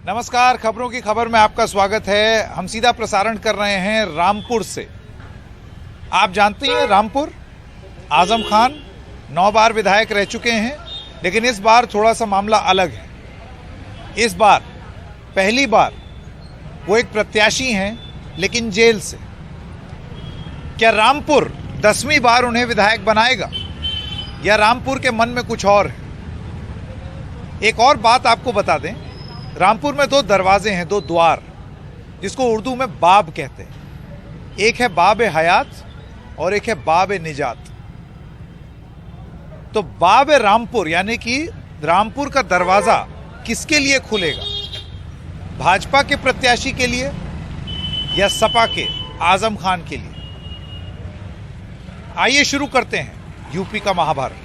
नमस्कार, खबरों की खबर में आपका स्वागत है। हम सीधा प्रसारण कर रहे हैं रामपुर से। आप जानते हैं रामपुर, आजम खान 9 बार विधायक रह चुके हैं, लेकिन इस बार थोड़ा सा मामला अलग है। इस बार पहली बार वो एक प्रत्याशी हैं, लेकिन जेल से। क्या रामपुर 10वीं बार उन्हें विधायक बनाएगा या रामपुर के मन में कुछ और है? एक और बात आपको बता दें, रामपुर में 2 दरवाजे हैं, 2 द्वार, जिसको उर्दू में बाब कहते हैं। एक है बाब हयात और एक है बाब निजात। तो बाब रामपुर यानी कि रामपुर का दरवाजा किसके लिए खुलेगा? भाजपा के प्रत्याशी के लिए या सपा के आजम खान के लिए? आइए शुरू करते हैं यूपी का महाभारत।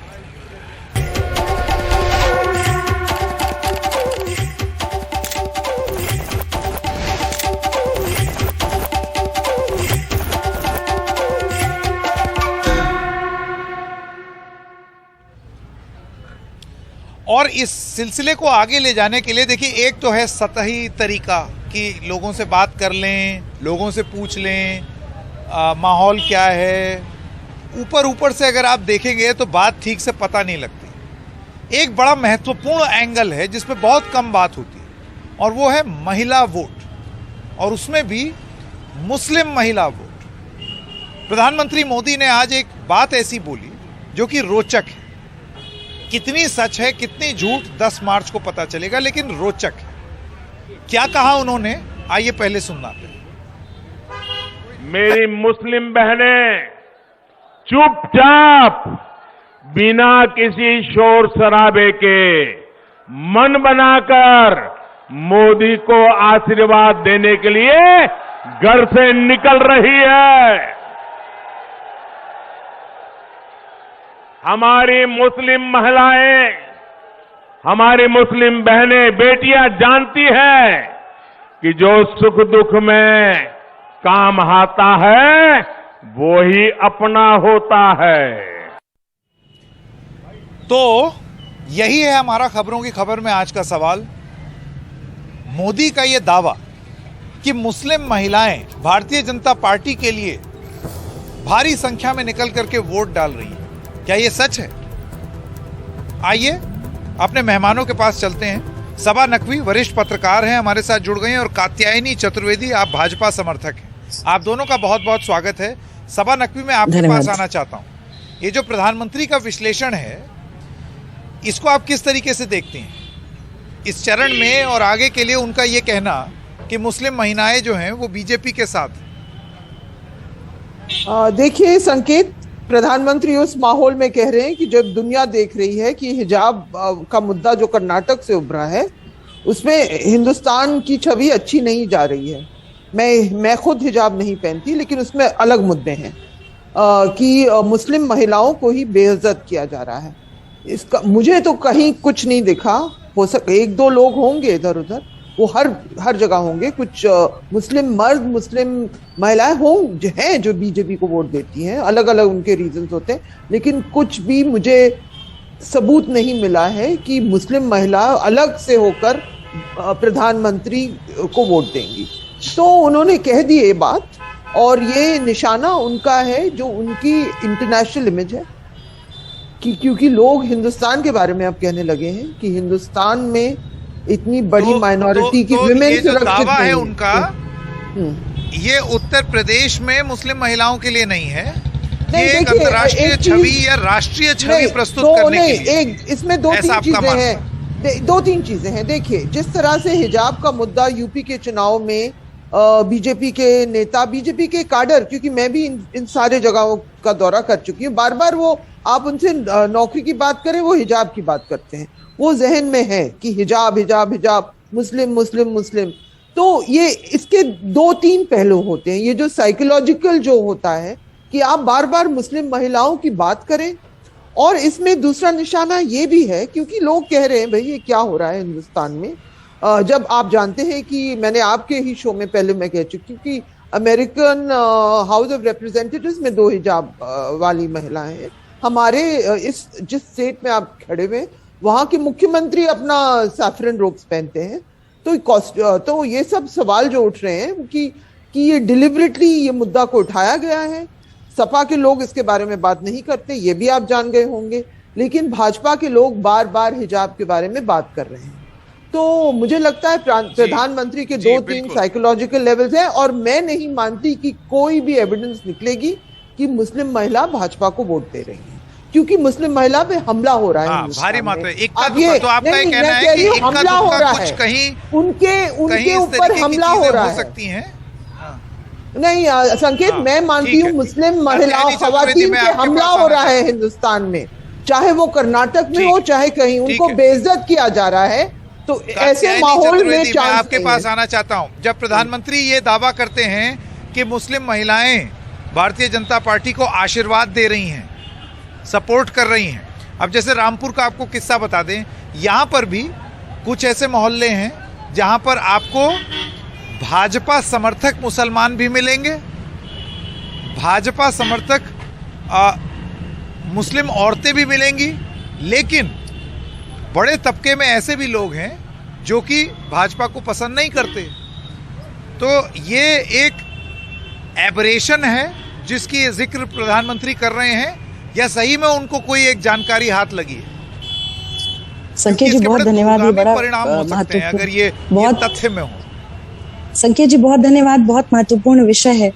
और इस सिलसिले को आगे ले जाने के लिए देखिए, एक तो है सतही तरीका कि लोगों से बात कर लें, लोगों से पूछ लें माहौल क्या है। ऊपर से अगर आप देखेंगे तो बात ठीक से पता नहीं लगती। एक बड़ा महत्वपूर्ण एंगल है जिस पे बहुत कम बात होती है, और वो है महिला वोट, और उसमें भी मुस्लिम महिला वोट। प्रधानमंत्री मोदी ने आज एक बात ऐसी बोली जो कि रोचक है। कितनी सच है कितनी झूठ 10 मार्च को पता चलेगा, लेकिन रोचक है। क्या कहा उन्होंने, आइए पहले सुनाते हैं। मेरी मुस्लिम बहनें चुपचाप बिना किसी शोर शराबे के मन बनाकर मोदी को आशीर्वाद देने के लिए घर से निकल रही है। हमारी मुस्लिम महिलाएं, हमारी मुस्लिम बहनें, बेटियां जानती हैं कि जो सुख दुख में काम आता है वो ही अपना होता है। तो यही है हमारा खबरों की खबर में आज का सवाल। मोदी का यह दावा कि मुस्लिम महिलाएं भारतीय जनता पार्टी के लिए भारी संख्या में निकल करके वोट डाल रही हैं, क्या ये सच है? आइए अपने मेहमानों के पास चलते हैं। सबा नकवी वरिष्ठ पत्रकार हैं, हमारे साथ जुड़ गए हैं, और कात्यायनी चतुर्वेदी, आप भाजपा समर्थक हैं। आप दोनों का बहुत बहुत स्वागत है। सबा नकवी, मैं आपके पास आना चाहता हूं। ये जो प्रधानमंत्री का विश्लेषण है, इसको आप किस तरीके से देखते हैं इस चरण में, और आगे के लिए उनका ये कहना कि मुस्लिम महिलाएं जो हैं वो बीजेपी के साथ? देखिए संकेत, प्रधानमंत्री उस माहौल में कह रहे हैं कि जब दुनिया देख रही है कि हिजाब का मुद्दा जो कर्नाटक से उभरा है, उसमें हिंदुस्तान की छवि अच्छी नहीं जा रही है। मैं खुद हिजाब नहीं पहनती, लेकिन उसमें अलग मुद्दे हैं कि मुस्लिम महिलाओं को ही बेइज्जत किया जा रहा है। इसका मुझे तो कहीं कुछ नहीं दिखा। हो सके 1-2 लोग होंगे इधर उधर, वो हर जगह होंगे। कुछ मुस्लिम मर्द, मुस्लिम महिलाएं हैं जो बीजेपी को वोट देती हैं, अलग अलग उनके रीजंस होते हैं, लेकिन कुछ भी मुझे सबूत नहीं मिला है कि मुस्लिम महिला अलग से होकर प्रधानमंत्री को वोट देंगी। तो उन्होंने कह दी ये बात, और ये निशाना उनका है जो उनकी इंटरनेशनल इमेज है, कि क्योंकि लोग हिंदुस्तान के बारे में अब कहने लगे हैं कि हिंदुस्तान में इतनी बड़ी माइनॉरिटी की विमेन सुरक्षित है उनका। ये उत्तर प्रदेश में मुस्लिम महिलाओं के लिए नहीं है, ये एक अंतर्राष्ट्रीय छवि या राष्ट्रीय छवि प्रस्तुत करने के लिए। इसमें 2-3 चीजें हैं, 2-3 चीजें हैं। देखिए, जिस तरह से हिजाब का मुद्दा यूपी के चुनाव में बीजेपी के नेता, बीजेपी के काडर, क्योंकि मैं भी इन सारे जगहों का दौरा कर चुकी हूँ, बार बार वो आप उनसे नौकरी की बात करें, वो हिजाब की बात करते हैं। वो जहन में है कि हिजाब हिजाब हिजाब, मुस्लिम मुस्लिम मुस्लिम। तो ये इसके 2-3 पहलू होते हैं। ये जो साइकोलॉजिकल जो होता है कि आप बार बार मुस्लिम महिलाओं की बात करें, और इसमें दूसरा निशाना ये भी है क्योंकि लोग कह रहे हैं भाई ये क्या हो रहा है हिंदुस्तान में। जब आप जानते हैं कि मैंने आपके ही शो में पहले मैं कह चुकी हूँ कि अमेरिकन हाउस ऑफ रिप्रेजेंटेटिव्स में 2 हिजाब वाली महिलाएं हैं। हमारे जिस स्टेट में आप खड़े हुए वहां के मुख्यमंत्री अपना सैफरन रोब्स पहनते हैं। तो ये सब सवाल जो उठ रहे हैं कि ये डिलिबरेटली ये मुद्दा को उठाया गया है। सपा के लोग इसके बारे में बात नहीं करते, ये भी आप जान गए होंगे, लेकिन भाजपा के लोग बार बार हिजाब के बारे में बात कर रहे हैं। तो मुझे लगता है प्रधानमंत्री के 2-3 साइकोलॉजिकल लेवल्स हैं, और मैं नहीं मानती कि कोई भी एविडेंस निकलेगी कि मुस्लिम महिला भाजपा को वोट दे रही है, क्योंकि मुस्लिम महिला पे हमला हो रहा है। भारी मात्रा तो आपका ये कहना है कि हमला हो रहा है, कहीं उनके ऊपर हमला हो रहा है, सकती हैं। नहीं संकेत, मैं मानती हूँ मुस्लिम महिलाओं खवातीन पे हमला हो रहा है हिंदुस्तान में, चाहे वो कर्नाटक में हो चाहे कहीं, उनको बेइज्जत किया जा रहा है। तो ऐसे माहौल में मैं आपके पास आना चाहता हूं, जब प्रधानमंत्री ये दावा करते हैं कि मुस्लिम महिलाएं भारतीय जनता पार्टी को आशीर्वाद दे रही हैं, सपोर्ट कर रही हैं। अब जैसे रामपुर का आपको किस्सा बता दें, यहाँ पर भी कुछ ऐसे मोहल्ले हैं जहाँ पर आपको भाजपा समर्थक मुसलमान भी मिलेंगे, भाजपा समर्थक मुस्लिम औरतें भी मिलेंगी, लेकिन बड़े तबके में ऐसे भी लोग हैं जो कि भाजपा को पसंद नहीं करते। तो ये एक एबरेशन है जिसकी जिक्र प्रधानमंत्री कर रहे हैं, या सही में उनको कोई एक जानकारी हाथ लगी है? संकेत जी बहुत धन्यवाद, ये बड़ा परिणाम हो सकते हैं अगर ये तथ्य में हो। संकेत जी बहुत धन्यवाद, बहुत महत्वपूर्ण विषय है।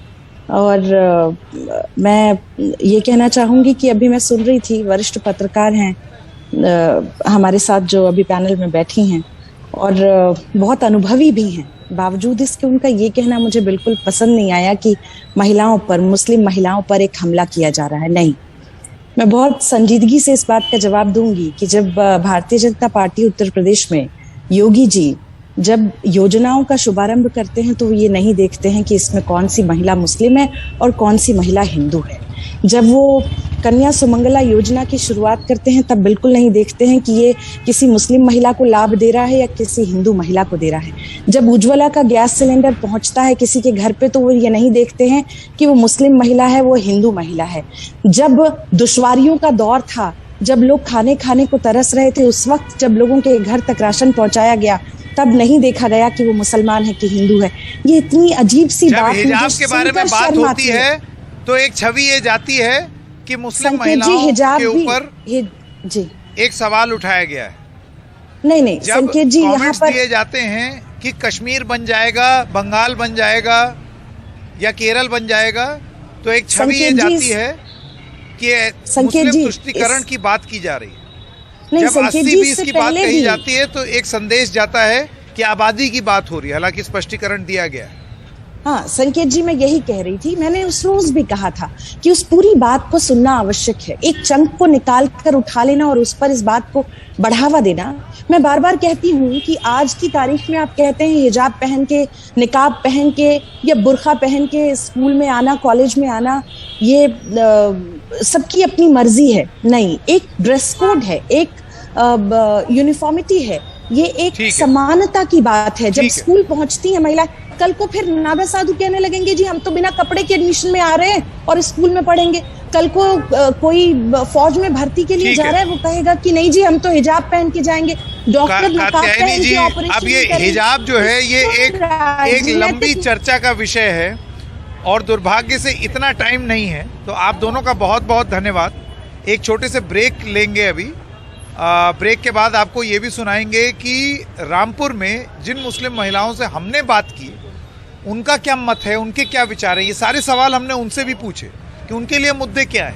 और मैं ये कहना चाहूंगी कि अभी मैं सुन रही थी, वरिष्ठ पत्रकार हैं हमारे साथ जो अभी पैनल में बैठी हैं और बहुत अनुभवी भी हैं, बावजूद इसके उनका ये कहना मुझे बिल्कुल पसंद नहीं आया कि महिलाओं पर, मुस्लिम महिलाओं पर एक हमला किया जा रहा है। नहीं, मैं बहुत संजीदगी से इस बात का जवाब दूंगी कि जब भारतीय जनता पार्टी उत्तर प्रदेश में योगी जी जब योजनाओं का शुभारंभ करते हैं तो ये नहीं देखते हैं कि इसमें कौन सी महिला मुस्लिम है और कौन सी महिला हिंदू है। जब वो कन्या सुमंगला योजना की शुरुआत करते हैं तब बिल्कुल नहीं देखते हैं कि ये किसी मुस्लिम महिला को लाभ दे रहा है या किसी हिंदू महिला को दे रहा है। जब उज्ज्वला का गैस सिलेंडर पहुंचता है किसी के घर पे तो वो ये नहीं देखते हैं कि वो मुस्लिम महिला है, वो हिंदू महिला है। जब दुश्वारियों का दौर था, जब लोग खाने को तरस रहे थे, उस वक्त जब लोगों के घर तक राशन पहुंचाया गया, तब नहीं देखा गया कि वो मुसलमान है कि हिंदू है। ये इतनी अजीब सी बात है। हिजाब के बारे में बात होती है तो एक छवि ये जाती है कि मुस्लिम महिलाओं के ऊपर जी एक सवाल उठाया गया है। नहीं संकेत जी, यहाँ पर दिए जाते हैं कि कश्मीर बन जाएगा, बंगाल बन जाएगा या केरल बन जाएगा, तो एक छवि ये जाती है कि मुस्लिम तुष्टीकरण की बात की जा रही है। जब 80-20 की बात कही जाती है तो एक संदेश जाता है कि आबादी की बात हो रही है, हालांकि स्पष्टीकरण दिया गया है। हाँ संकेत जी, मैं यही कह रही थी, मैंने उस रोज भी कहा था कि उस पूरी बात को सुनना आवश्यक है। एक चंक को निकाल कर उठा लेना और उस पर इस बात को बढ़ावा देना। मैं बार बार कहती हूँ कि आज की तारीख में आप कहते हैं हिजाब पहन के, निकाब पहन के या बुर्खा पहन के स्कूल में आना, कॉलेज में आना, ये सबकी अपनी मर्जी है। नहीं, एक ड्रेस कोड है, एक यूनिफॉर्मिटी है, ये एक समानता की बात है। जब स्कूल पहुंचती है महिला, कल को फिर नादा साधु कहने लगेंगे जी हम तो बिना कपड़े के एडमिशन में आ रहे हैं और स्कूल में पढ़ेंगे। कल को कोई फौज में भर्ती के लिए जा रहा है, वो कहेगा कि नहीं जी हम तो हिजाब पहन के जाएंगे। डॉक्टर नकाब पहन के ऑपरेशन। अब ये हिजाब जो है ये एक लंबी चर्चा का विषय है और दुर्भाग्य से इतना टाइम नहीं है, तो आप दोनों का बहुत बहुत धन्यवाद। एक छोटे से ब्रेक लेंगे अभी। ब्रेक के बाद आपको ये भी सुनाएंगे कि रामपुर में जिन मुस्लिम महिलाओं से हमने बात की उनका क्या मत है, उनके क्या विचार है। ये सारे सवाल हमने उनसे भी पूछे कि उनके लिए मुद्दे क्या है,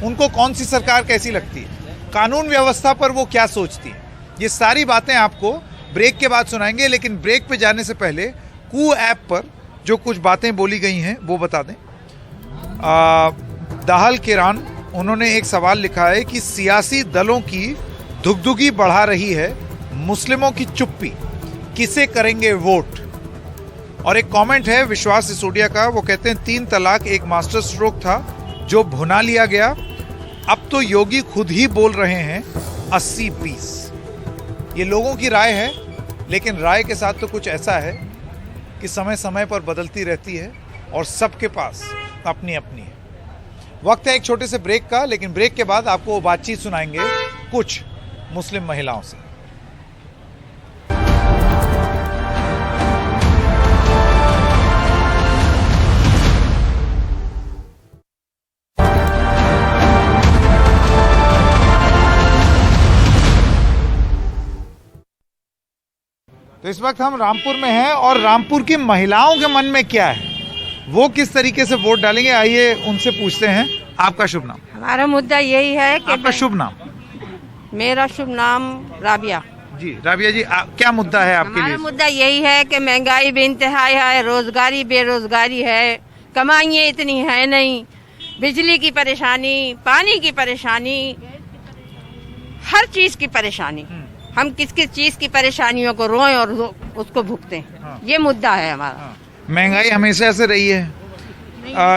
उनको कौन सी सरकार कैसी लगती है, कानून व्यवस्था पर वो क्या सोचती है। ये सारी बातें आपको ब्रेक के बाद सुनाएंगे। लेकिन ब्रेक पे जाने से पहले कू ऐप पर जो कुछ बातें बोली गई हैं वो बता दें। दाहल किरान, उन्होंने एक सवाल लिखा है कि सियासी दलों की धुकधुकी बढ़ा रही है मुस्लिमों की चुप्पी, किसे करेंगे वोट। और एक कमेंट है विश्वास सिसोदिया का, वो कहते हैं 3 तलाक एक मास्टर स्ट्रोक था जो भुना लिया गया, अब तो योगी खुद ही बोल रहे हैं 80-20। ये लोगों की राय है, लेकिन राय के साथ तो कुछ ऐसा है कि समय समय पर बदलती रहती है और सबके पास अपनी अपनी है। वक्त है एक छोटे से ब्रेक का, लेकिन ब्रेक के बाद आपको बातचीत सुनाएंगे कुछ मुस्लिम महिलाओं से। तो इस वक्त हम रामपुर में हैं और रामपुर की महिलाओं के मन में क्या है, वो किस तरीके से वोट डालेंगे, आइए उनसे पूछते हैं। आपका शुभ नाम? हमारा मुद्दा यही है कि आपका शुभ नाम? मेरा शुभ नाम राबिया। जी राबिया जी, क्या मुद्दा है आपके हमारा लिए? मुद्दा यही है कि महंगाई बेइंतहाई है, रोजगारी बेरोजगारी है, कमाइयाँ इतनी है नहीं, बिजली की परेशानी, पानी की परेशानी, हर चीज की परेशानी। हम किस किस चीज की परेशानियों को रोएं और उसको भुगते हैं, ये मुद्दा है हमारा। महंगाई हमेशा से रही है,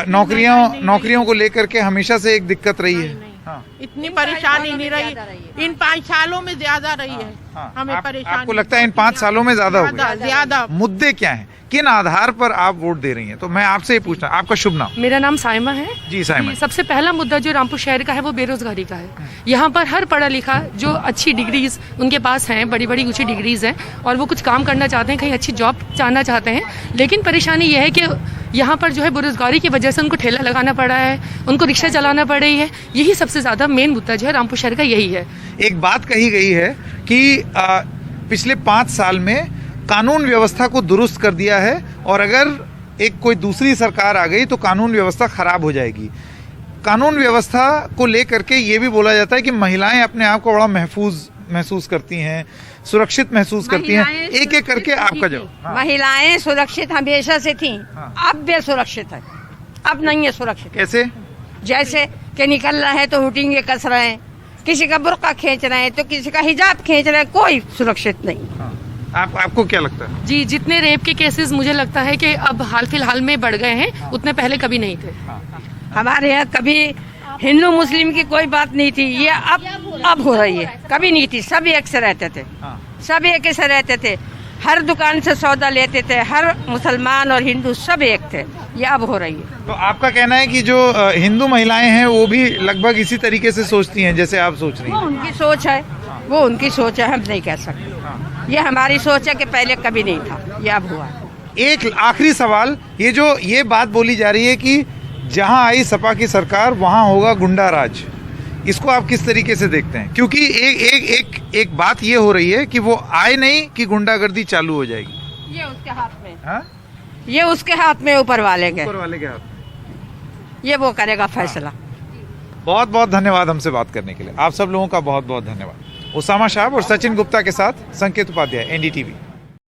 नौकरियों को लेकर के हमेशा से एक दिक्कत रही है। हाँ। इतनी परेशानी नहीं रही, इन 5 सालों में ज्यादा रही है। हाँ। हमें परेशानी आपको लगता है इन 5 सालों में ज्यादा हो गई? ज्यादा। मुद्दे क्या हैं, किन आधार पर आप वोट दे रही हैं? तो मैं आपसे ही पूछना, आपका शुभ नाम? मेरा नाम साइमा है। जी साइमा। सबसे पहला मुद्दा जो रामपुर शहर का है वो बेरोजगारी का है। यहाँ पर हर पढ़ा लिखा जो अच्छी डिग्रीज उनके पास हैं, बड़ी बड़ी ऊंची डिग्रीज हैं और वो कुछ काम करना चाहते हैं, कहीं अच्छी जॉब चाहना चाहते हैं, लेकिन परेशानी यह है कि यहाँ पर जो है बेरोजगारी की वजह से उनको ठेला लगाना पड़ा है, उनको रिक्शा चलाना पड़ रही है। यही सबसे ज्यादा मेन मुद्दा जो है रामपुर शहर का यही है। एक बात कही गई है कि पिछले 5 साल में कानून व्यवस्था को दुरुस्त कर दिया है और अगर एक कोई दूसरी सरकार आ गई तो कानून व्यवस्था खराब हो जाएगी। कानून व्यवस्था को लेकर के ये भी बोला जाता है कि महिलाएं अपने आप को बड़ा महसूस करती हैं, सुरक्षित महसूस करती हैं। एक एक करके आपका जवाब। हाँ। महिलाएं सुरक्षित हमेशा से थी। हाँ। अब बेसुरक्षित है, अब नहीं है सुरक्षित। कैसे? जैसे कि निकल रहे हैं तो हुटिंगे कस रहे हैं, किसी का बुर्का खींच रहे हैं तो किसी का हिजाब खींच रहे हैं, कोई सुरक्षित नहीं। हाँ। आपको क्या लगता है? जी, जितने रेप के केसेस मुझे लगता है कि अब हाल फिलहाल में बढ़ गए हैं, उतने पहले कभी नहीं थे। हमारे यहाँ कभी हिंदू मुस्लिम की कोई बात नहीं थी, ये अब हो रही है, कभी नहीं थी। सब एक से रहते थे, सब एक से रहते थे, हर दुकान से सौदा लेते थे, हर मुसलमान और हिंदू सब एक थे। ये अब हो रही है। तो आपका कहना है कि जो हिंदू महिलाएं हैं वो भी लगभग इसी तरीके से सोचती हैं जैसे आप सोच रही वो हैं? उनकी सोच है, वो उनकी सोच है, हम नहीं कह सकते। ये हमारी सोच है कि पहले कभी नहीं था, ये अब हुआ। एक आखिरी सवाल, ये बात बोली जा रही है कि जहां आई सपा की सरकार वहां होगा गुंडा राज, इसको आप किस तरीके से देखते हैं? क्योंकि एक बात ये हो रही है कि वो आए नहीं कि गुंडागर्दी चालू हो जाएगी। ये उसके हाथ में। हाँ? ये उसके हाथ में, ऊपर वाले के हाथ। ये वो करेगा फैसला। बहुत बहुत धन्यवाद हमसे बात करने के लिए। आप सब लोगों का बहुत बहुत धन्यवाद। उसामा शाह और सचिन गुप्ता के साथ संकेत उपाध्याय, NDTV।